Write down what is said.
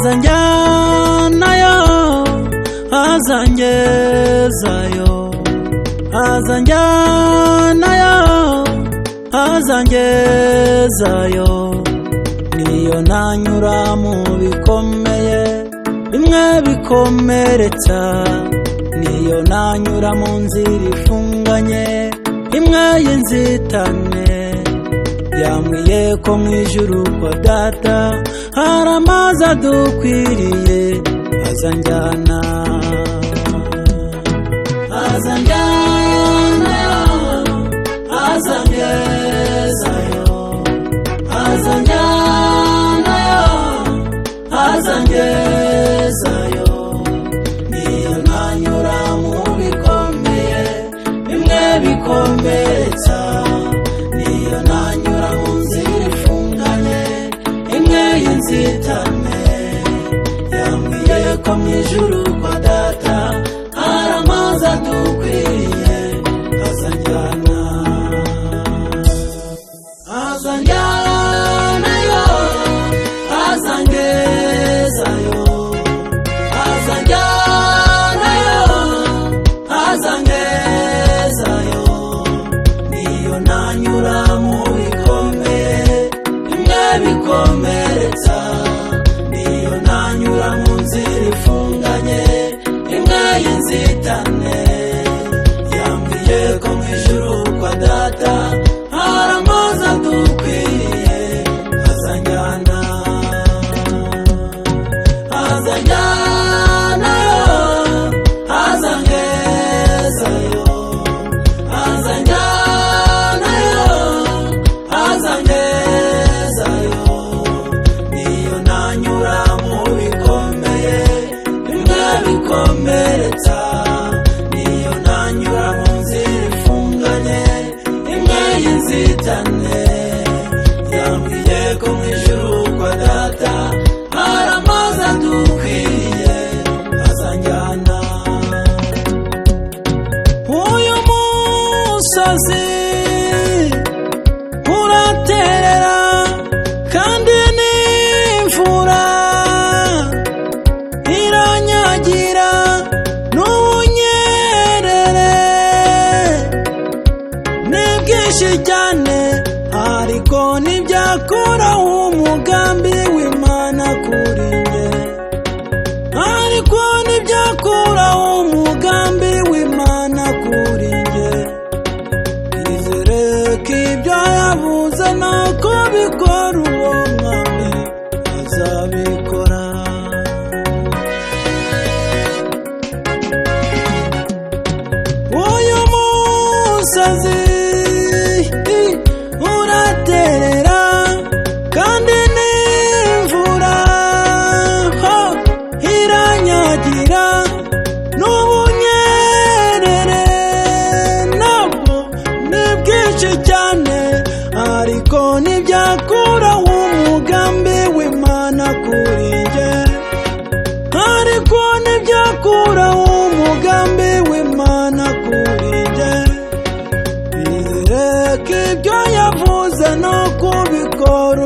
azanjyanayo azangezayo azanjyanayo azangezayo niyo nanyura mu bikomeye bimwe bikomeretsa niyo nanyura mu nzira ifunganye imwe y'inzitane yambwiye ko mu ijuru kwa data hari amazi adukwiriye azanjyana azanjyanayo azangezayo azanjyanayo azangezayo niyo nanyura mu bikomeye bimwe bikomeretsa niyo nanyura mu nzira ifunganye imwe y'inzitane yambwiye ko mu ijuru kwa data hari amazi adukwiriye azanjyana azanjyanayo azangezayo azanjyanayo azangezayo niyo nanyura mu bikomeye bimwe bikomeretsa niyo nanyura mu nzira ifunganye imwe y'inzitane yambwiye ko mu ijuru kwa data hari amazi adukwiriye azanjyana azanjyanayo azangezayo azanjyanayo azangezayo niyo nanyura mu bikomeye bimwe bikomeretsa niyo nanyura mu nzira ifunganye imwe y'inzitane yambwiye ko mu ijuru kwa data hari amazi adukwiriye azanjyana uyu musozi uraterera kandi n'imvura iranyagira n'ubunyerere ni bwinshi cyane ariko ntibyakuraho umugambi w'Imana kuri njye ariko ntibyakuraho umugambi w'Imana kuri njye izere ko ibyo yavuze nuko bikora uwo mwami azabikora uyu musozi uraterera kandi n'imvura iranyagira n'ubunyerere nabwo ni bwinshi cyane ariko ntibyakuraho umugambi w'Imana kuri njye ariko ntibyakuraho umugambi w'Imana kuri njye izere ko ibyo yavuze no kubikora